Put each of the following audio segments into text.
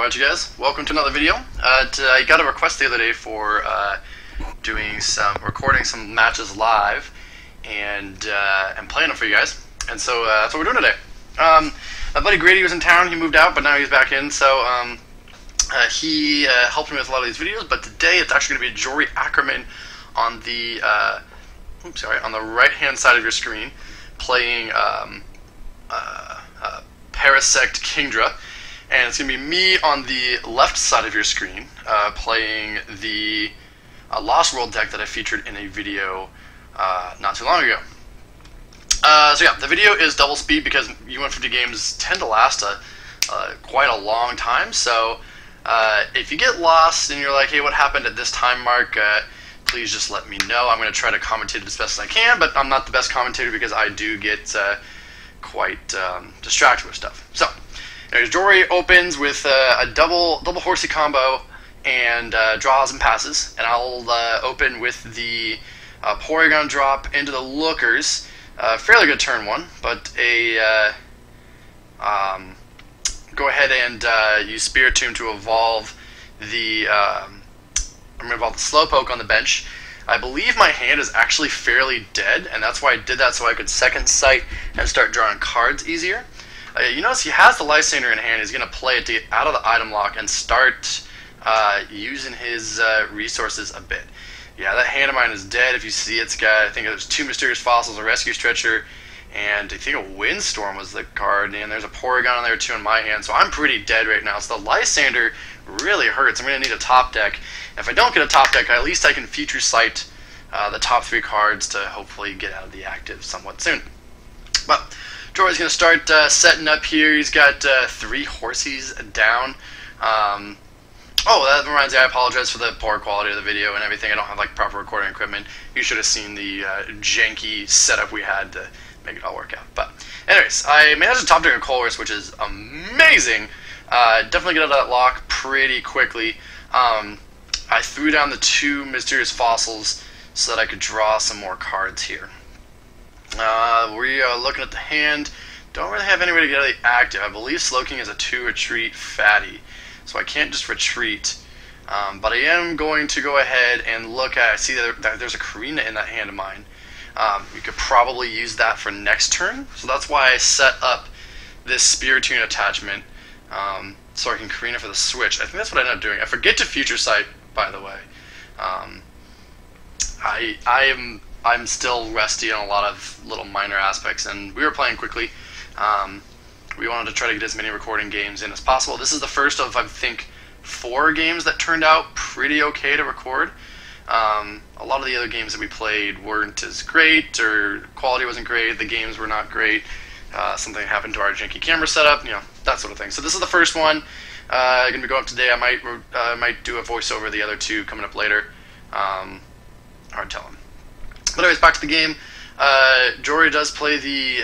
Alright you guys, welcome to another video. I got a request the other day for recording some matches live and playing them for you guys. And so that's what we're doing today. My buddy Grady was in town, he moved out, but now he's back in, so he helped me with a lot of these videos, but today it's actually going to be Jory Ackerman on the on the right hand side of your screen, playing Parasect Kingdra. And it's going to be me on the left side of your screen, playing the Lost World deck that I featured in a video not too long ago. So yeah, the video is double speed because U150 games tend to last quite a long time. So if you get lost and you're like, hey, what happened at this time mark, please just let me know. I'm going to try to commentate it as best as I can, but I'm not the best commentator because I do get quite distracted with stuff. So anyways, Jory opens with a double horsey combo and draws and passes, and I'll open with the Porygon drop into the Lookers. Fairly good turn one, but go ahead and use Spirit Tomb to evolve the I'm going to evolve the Slowpoke on the bench. I believe my hand is actually fairly dead, and that's why I did that, so I could second sight and start drawing cards easier. You notice he has the Lysander in hand. He's going to play it to get out of the item lock and start using his resources a bit. Yeah, that hand of mine is dead. If you see it's got, I think there's 2 Mysterious Fossils, a Rescue Stretcher, and I think a Windstorm was the card, and there's a Porygon on there too in my hand, so I'm pretty dead right now. So the Lysander really hurts. I'm going to need a top deck. If I don't get a top deck, at least I can Future Sight the top 3 cards to hopefully get out of the active somewhat soon. But Jory's going to start setting up here. He's got 3 Horsies down. Oh, that reminds me, I apologize for the poor quality of the video and everything. I don't have like proper recording equipment. You should have seen the janky setup we had to make it all work out. But anyways, I managed to top deck a Colress, which is amazing. Definitely get out of that lock pretty quickly. I threw down the 2 Mysterious Fossils so that I could draw some more cards here. We are looking at the hand. Don't really have any way to get out of the active. I believe Slowking is a 2 retreat fatty, so I can't just retreat. But I am going to go ahead and look at, I see that there's a Karina in that hand of mine. You could probably use that for next turn, so that's why I set up this Spiritomb attachment, so I can Karina for the switch. I think that's what I ended up doing. I forget to Future Sight, by the way. I'm still rusty on a lot of little minor aspects, and we were playing quickly. We wanted to try to get as many recording games in as possible. This is the first of, I think, 4 games that turned out pretty okay to record. A lot of the other games that we played weren't as great, or quality wasn't great, the games were not great, something happened to our janky camera setup, you know, that sort of thing. So this is the first one. Going to be going up today. I might do a voiceover of the other 2 coming up later. Hard telling. But anyways, back to the game. Jory does play the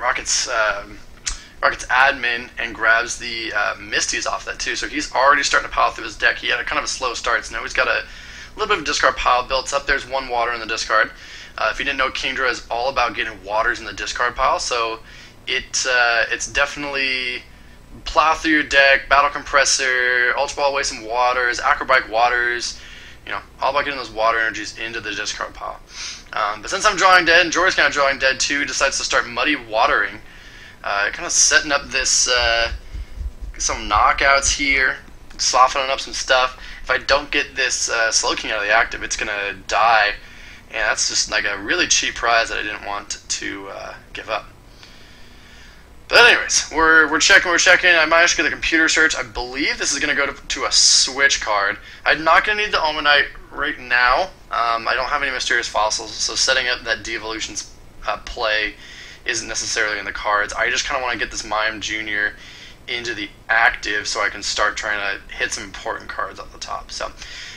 Rockets admin and grabs the Misties off that too. So he's already starting to pile through his deck. He had kind of a slow start, so now he's got a little bit of a discard pile built up. There's 1 water in the discard. If you didn't know, Kingdra is all about getting waters in the discard pile, so it's definitely plow through your deck, Battle Compressor, Ultra Ball away some waters, Acrobat waters, you know, all about getting those water energies into the discard pile. But since I'm drawing dead, and Jory's kind of drawing dead too, he decides to start Muddy Watering. Kind of setting up this, some knockouts here, softening up some stuff. If I don't get this Slowking out of the active, it's going to die, and that's just like a really cheap prize that I didn't want to give up. But anyways, we're checking. I managed to get a computer search. I believe this is going to go to a switch card. I'm not going to need the Omanite right now. I don't have any Mysterious Fossils, so setting up that de-evolutions play isn't necessarily in the cards. I just kind of want to get this Mime Jr. into the active so I can start trying to hit some important cards off the top. So,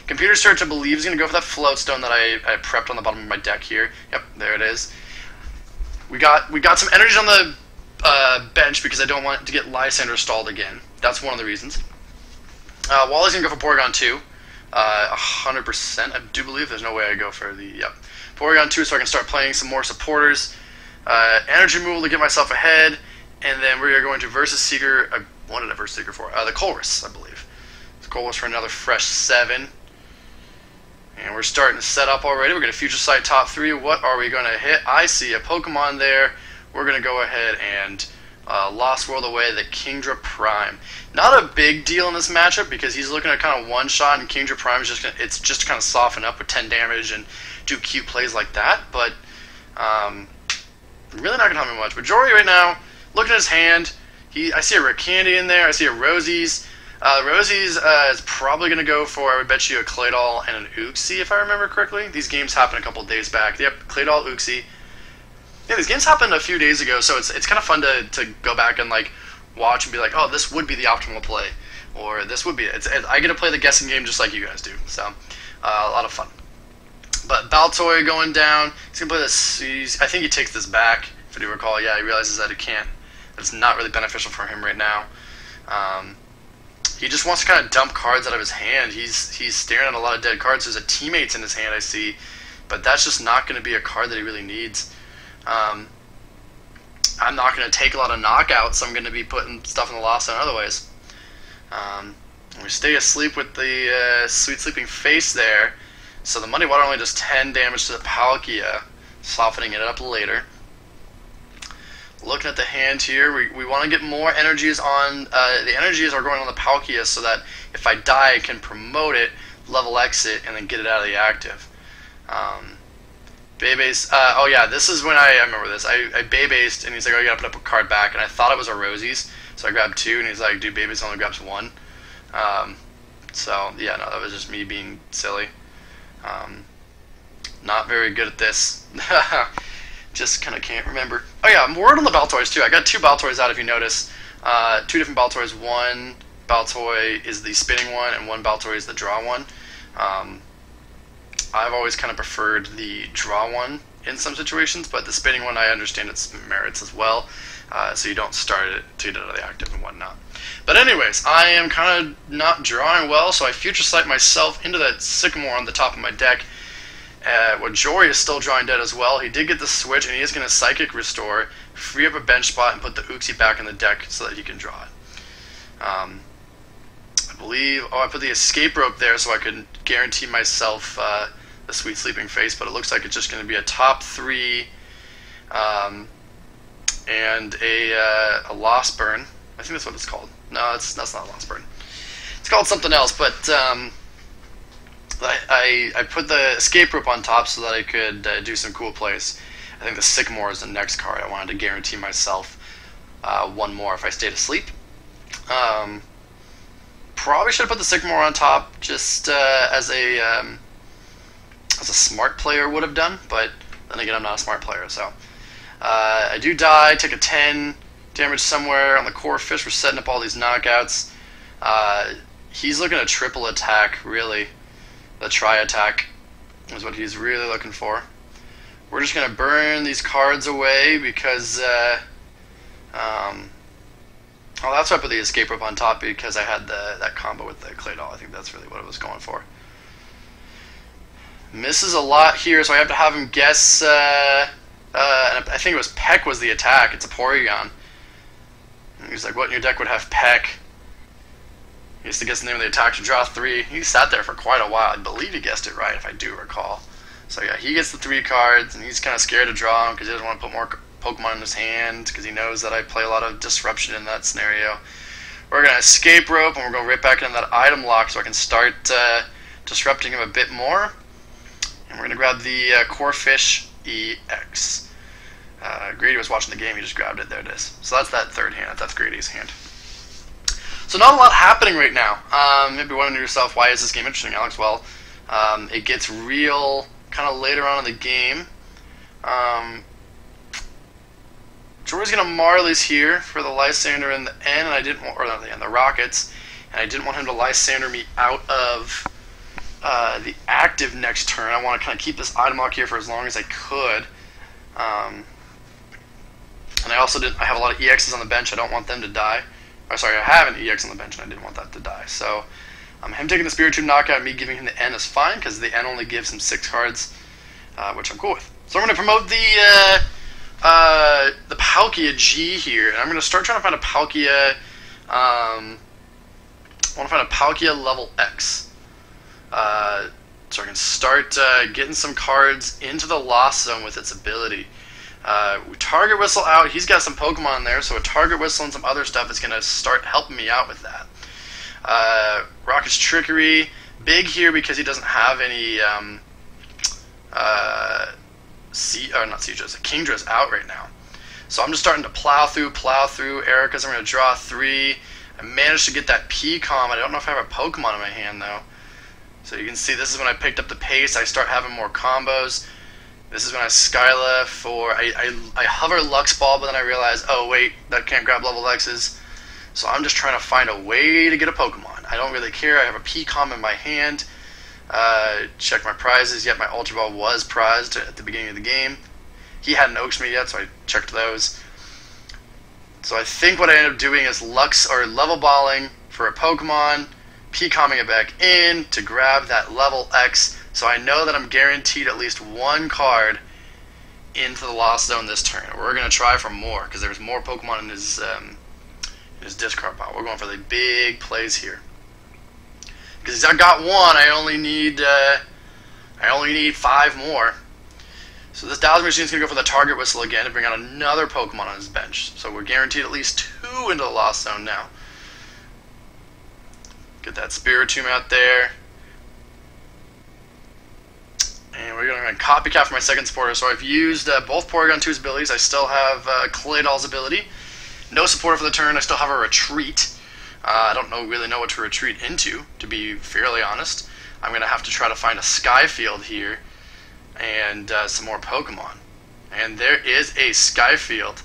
computer search, I believe, is going to go for that Floatstone that I prepped on the bottom of my deck here. Yep, there it is. We got some energies on the bench because I don't want to get Lysander stalled again. That's one of the reasons. Wally's going to go for Porygon 2. 100%, I do believe. There's no way I go for the, yep. Porygon 2 so I can start playing some more supporters. Energy removal to get myself ahead, and then we are going to Versus Seeker. What did I Versus Seeker for? The Colress, I believe. goal was for another fresh 7. And we're starting to set up already. We're going to Future Sight top 3. What are we going to hit? I see a Pokemon there. We're going to go ahead and Lost World away the Kingdra Prime. Not a big deal in this matchup because he's looking at kind of one-shot, and Kingdra Prime is just to kind of soften up with 10 damage and do cute plays like that. But really not going to help me much. But Jory right now, looking at his hand, I see a Rare Candy in there. I see a Rosie's. Rosie's is probably going to go for, I would bet you, a Claydol and an Uxie, if I remember correctly. These games happened a couple days back. Yep, Claydol, Uxie. Yeah, these games happened a few days ago, so it's kind of fun to go back and like watch and be like, oh, this would be the optimal play, or this would be it. I get to play the guessing game just like you guys do, so a lot of fun. But Baltoy going down. He's going to play this. I think he takes this back, if I do recall. Yeah, he realizes that he can't. It's not really beneficial for him right now. He just wants to kind of dump cards out of his hand. He's staring at a lot of dead cards. There's a Teammates in his hand, I see, but that's just not going to be a card that he really needs. I'm not going to take a lot of knockouts, so I'm going to be putting stuff in the Lost Zone other ways. We stay asleep with the Sweet Sleeping Face there, so the Muddy Water only does 10 damage to the Palkia, softening it up later. Looking at the hand here, we want to get more energies on, the energies are going on the Palkia so that if I die I can promote it, level exit, and then get it out of the active. Baybase, oh yeah, this is when I remember this, I Baybased, and he's like, oh, you gotta put up a card back, and I thought it was a Rosie's, so I grabbed 2, and he's like, dude, Baybase only grabs 1. So, yeah, no, that was just me being silly. Not very good at this. Just kind of can't remember. Oh yeah, word on the Baltoys too. I got 2 Baltoys out if you notice. 2 different Baltoys. One Baltoy is the spinning one, and one Baltoy is the draw one. I've always kind of preferred the draw one in some situations, but the spinning one, I understand its merits as well. So you don't start it to get it out of the active and whatnot. But anyways, I am kind of not drawing well, so I Future Sight myself into that Sycamore on the top of my deck. Well, Jory is still drawing dead as well. He did get the switch, and he is going to Psychic Restore, free up a bench spot, and put the Uxie back in the deck so that he can draw it. I believe... Oh, I put the Escape Rope there so I could guarantee myself the Sweet Sleeping Face, but it looks like it's just going to be a top 3 and a Lost Burn. I think that's what it's called. No, that's not a Lost Burn. It's called something else, but... I put the Escape Rope on top so that I could do some cool plays. I think the Sycamore is the next card. I wanted to guarantee myself 1 more if I stayed asleep. Probably should have put the Sycamore on top just as a smart player would have done, but then again, I'm not a smart player. So I do die, take a 10 damage somewhere on the Core Fish. We're setting up all these knockouts. He's looking at triple attack, really. The tri-attack is what he's really looking for. We're just going to burn these cards away because, oh, that's why I put the Escape Rope on top, because I had that combo with the Claydol. I think that's really what it was going for. Misses a lot here, so I have to have him guess, and I think it was Peck was the attack. It's a Porygon. And he's like, what in your deck would have Peck? He has to guess the name of the attack to draw 3. He sat there for quite a while. I believe he guessed it right, if I do recall. So yeah, he gets the 3 cards, and he's kind of scared to draw them because he doesn't want to put more Pokemon in his hand because he knows that I play a lot of Disruption in that scenario. We're going to Escape Rope, and we're going right back into that item lock so I can start disrupting him a bit more. And we're going to grab the Core Fish EX. Grady was watching the game, he just grabbed it. There it is. So that's that 3rd hand. That's Grady's hand. So not a lot happening right now. Maybe wondering to yourself, why is this game interesting, Alex? Well, it gets real kind of later on in the game. Jory's going to Marlies here for the Lysander and the N, and I didn't want, or not the N, the Rockets, and I didn't want him to Lysander me out of the active next turn. I want to kind of keep this item lock here for as long as I could. And I also I have a lot of EXs on the bench. I don't want them to die. Oh, sorry, I have an EX on the bench, and I didn't want that to die. So, him taking the Spirit Tube knockout and me giving him the N is fine, because the N only gives him 6 cards, which I'm cool with. So I'm going to promote the Palkia G here, and I'm going to start trying to find a Palkia I want to find a Palkia level X. So I can start getting some cards into the Lost Zone with its ability. Target Whistle out. He's got some Pokemon in there, so a Target Whistle and some other stuff is going to start helping me out with that. Rocket's Trickery. Big here because he doesn't have any Kingdra's out right now. So I'm just starting to plow through. Erica's, I'm going to draw 3. I managed to get that P-Calm. I don't know if I have a Pokemon in my hand, though. So you can see this is when I picked up the pace. I start having more combos. This is when I Skyla for... I hover Lux Ball, but then I realize, oh, wait, that can't grab level X's. So I'm just trying to find a way to get a Pokemon. I don't really care. I have a P-Calm in my hand. Check my prizes. Yet my Ultra Ball was prized at the beginning of the game. He hadn't oaked me yet, so I checked those. So I think what I ended up doing is level balling for a Pokemon, P-Calming it back in to grab that level X, so I know that I'm guaranteed at least one card into the Lost Zone this turn. We're going to try for more, because there's more Pokemon in his discard pile. We're going for the big plays here. Because I got one, I only need 5 more. So this Dowser Machine is going to go for the Target Whistle again to bring out another Pokemon on his bench. So we're guaranteed at least 2 into the Lost Zone now. Get that Spiritomb out there. And we're going to copycat for my second supporter. So I've used both Porygon 2's abilities. I still have Claydol's ability. No supporter for the turn. I still have a Retreat. I don't really know what to retreat into, to be fairly honest. I'm going to have to try to find a Skyfield here and some more Pokemon. And there is a Skyfield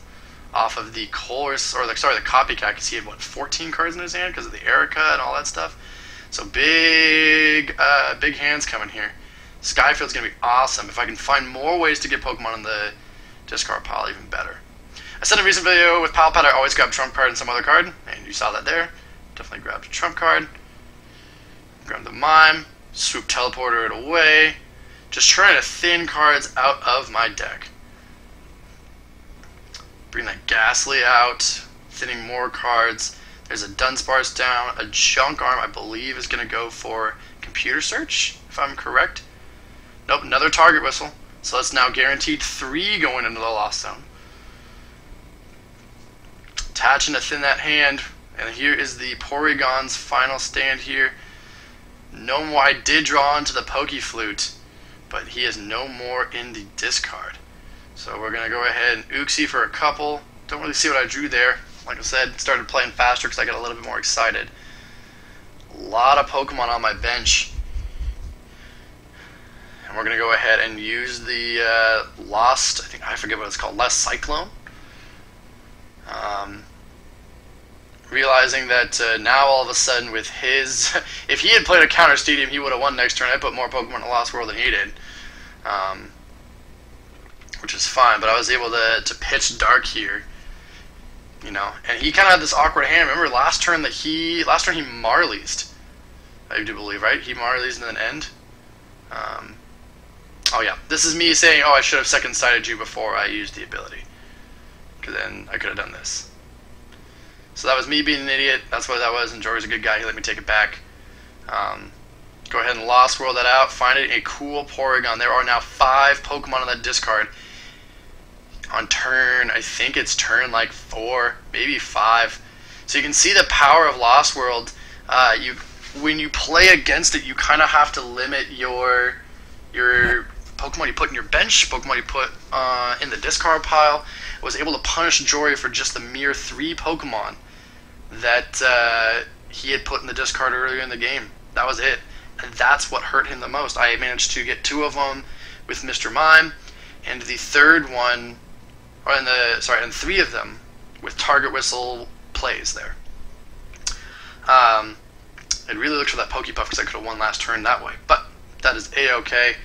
off of the the Copycat, because he had, 14 cards in his hand because of the Erica and all that stuff. So big hands coming here. Skyfield's going to be awesome. If I can find more ways to get Pokemon in the discard pile, even better. I said in a recent video with Pal Pad, I always grab Trump card and some other card, and you saw that there. Definitely grabbed a Trump card. Grab the Mime, swoop Teleporter it away. Just trying to thin cards out of my deck. Bring that Ghastly out, thinning more cards. There's a Dunsparce down. A Junk Arm, I believe, is going to go for Computer Search, if I'm correct. Nope, another Target Whistle. So that's now guaranteed 3 going into the Lost Zone. Attaching to thin that hand. And here is the Porygon's final stand here. No more. I did draw into the Pokeflute, but he is no more in the discard. So we're going to go ahead and Uxie for a couple. Don't really see what I drew there. Like I said, started playing faster because I got a little bit more excited. A lot of Pokemon on my bench. And we're going to go ahead and use the Lost, I forget what it's called, Lost Cyclone. Realizing that now all of a sudden with his... if he had played a Counter Stadium, he would have won next turn. I put more Pokemon in the Lost World than he did. Which is fine, but I was able to pitch Dark here. You know, and he kind of had this awkward hand. Remember last turn he Marlies'd, I do believe, right? He Marlies'd and then end. Oh yeah, this is me saying, oh, I should have second-sided you before I used the ability. Because then I could have done this. So that was me being an idiot. That's what that was, and Jory's a good guy. He let me take it back. Go ahead and Lost World that out. Find a cool Porygon. There are now 5 Pokemon on that discard. On turn, I think it's turn like 4, maybe 5. So you can see the power of Lost World. When you play against it, you kind of have to limit your Pokemon you put in your bench, Pokemon you put in the discard pile. I was able to punish Jory for just the mere 3 Pokemon that he had put in the discard earlier in the game. That was it. And that's what hurt him the most. I managed to get 2 of them with Mr. Mime, and the third one, and 3 of them with Target Whistle plays there. I really looked for that Pokepuff because I could have won last turn that way, but that is A-okay.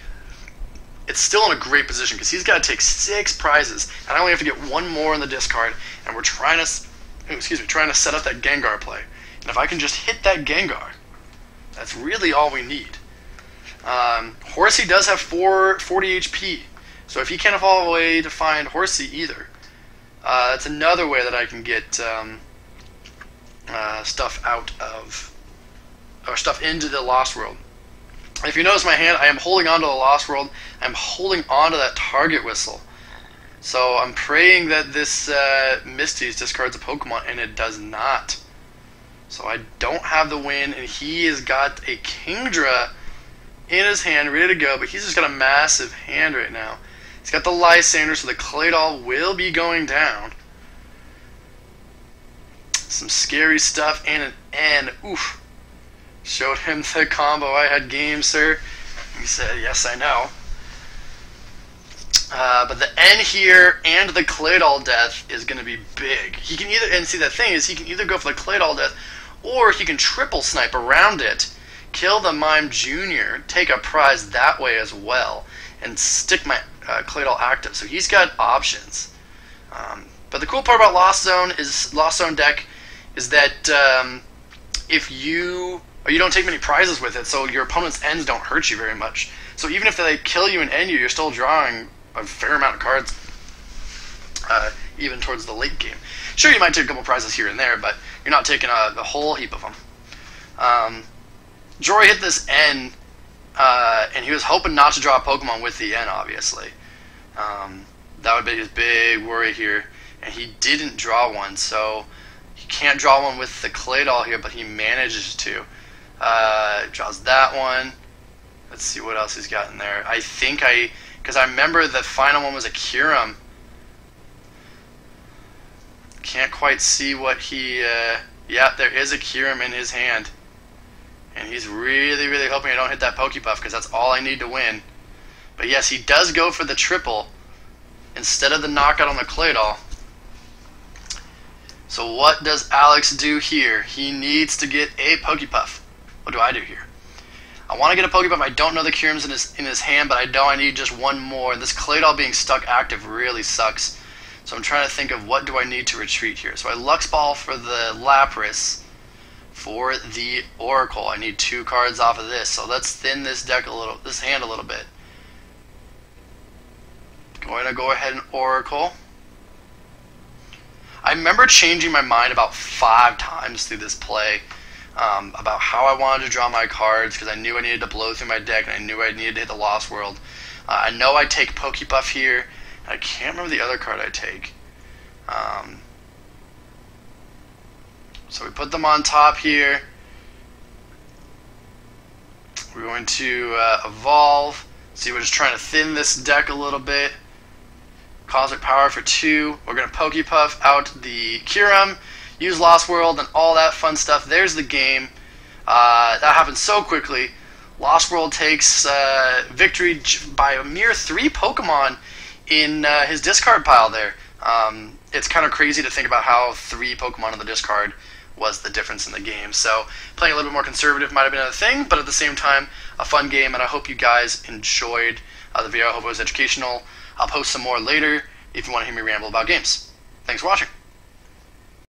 It's still in a great position because he's got to take 6 prizes, and I only have to get 1 more in the discard, and we're trying to set up that Gengar play. And if I can just hit that Gengar, that's really all we need. Horsey does have 40 HP, so if he can't fall all the way to find Horsey either, that's another way that I can get stuff out of or stuff into the Lost World. If you notice my hand, I am holding on to the Lost World. I'm holding on to that target whistle. So I'm praying that this Misty's discards a Pokemon, and it does not. So I don't have the win, and he has got a Kingdra in his hand, ready to go, but he's just got a massive hand right now. He's got the Lysander, so the Claydol will be going down. Some scary stuff, and an N. Oof. Showed him the combo. I had game, sir. He said, yes, I know. But the N here and the Claydol death is going to be big. He can either, and see, the thing is, he can either go for the Claydol death, or he can triple snipe around it, kill the Mime Jr., take a prize that way as well, and stick my Claydol active. So he's got options. But the cool part about Lost Zone deck is that if you don't take many prizes with it, so your opponent's ends don't hurt you very much. So even if they kill you and end you, you're still drawing a fair amount of cards, even towards the late game. Sure, you might take a couple prizes here and there, but you're not taking a whole heap of them. Jory hit this N, and he was hoping not to draw a Pokemon with the N, obviously. That would be his big worry here, and he didn't draw one, so he can't draw one with the Claydol here, but he manages to. Draws that one. Let's see what else he's got in there. Because I remember the final one was a Kyurem. Can't quite see what he, yeah, there is a Kyurem in his hand. And he's really, really hoping I don't hit that Pokepuff, because that's all I need to win. But yes, he does go for the triple instead of the knockout on the Claydol. So what does Alex do here? He needs to get a Pokepuff. What do I do here? I want to get a Pokepuff. I don't know the Kyurem's in his hand, but I know I need just one more. And this Claydol being stuck active really sucks. So I'm trying to think of what do I need to retreat here. So I Lux Ball for the Lapras. For the Oracle, I need 2 cards off of this. So let's thin this deck a little, this hand a little bit. Going to go ahead and Oracle. I remember changing my mind about 5 times through this play about how I wanted to draw my cards, because I knew I needed to blow through my deck, and I knew I needed to hit the Lost World. I know I take Pokepuff here. I can't remember the other card I take. So we put them on top here. We're going to evolve. See, we're just trying to thin this deck a little bit. Cosmic Power for 2. We're going to Pokepuff out the Kyurem, use Lost World, and all that fun stuff. There's the game. That happened so quickly. Lost World takes victory by a mere 3 Pokemon in his discard pile there. It's kind of crazy to think about how 3 Pokemon in the discard was the difference in the game. So playing a little bit more conservative might have been a thing, but at the same time, a fun game, and I hope you guys enjoyed the video. I hope it was educational. I'll post some more later if you want to hear me ramble about games. Thanks for watching.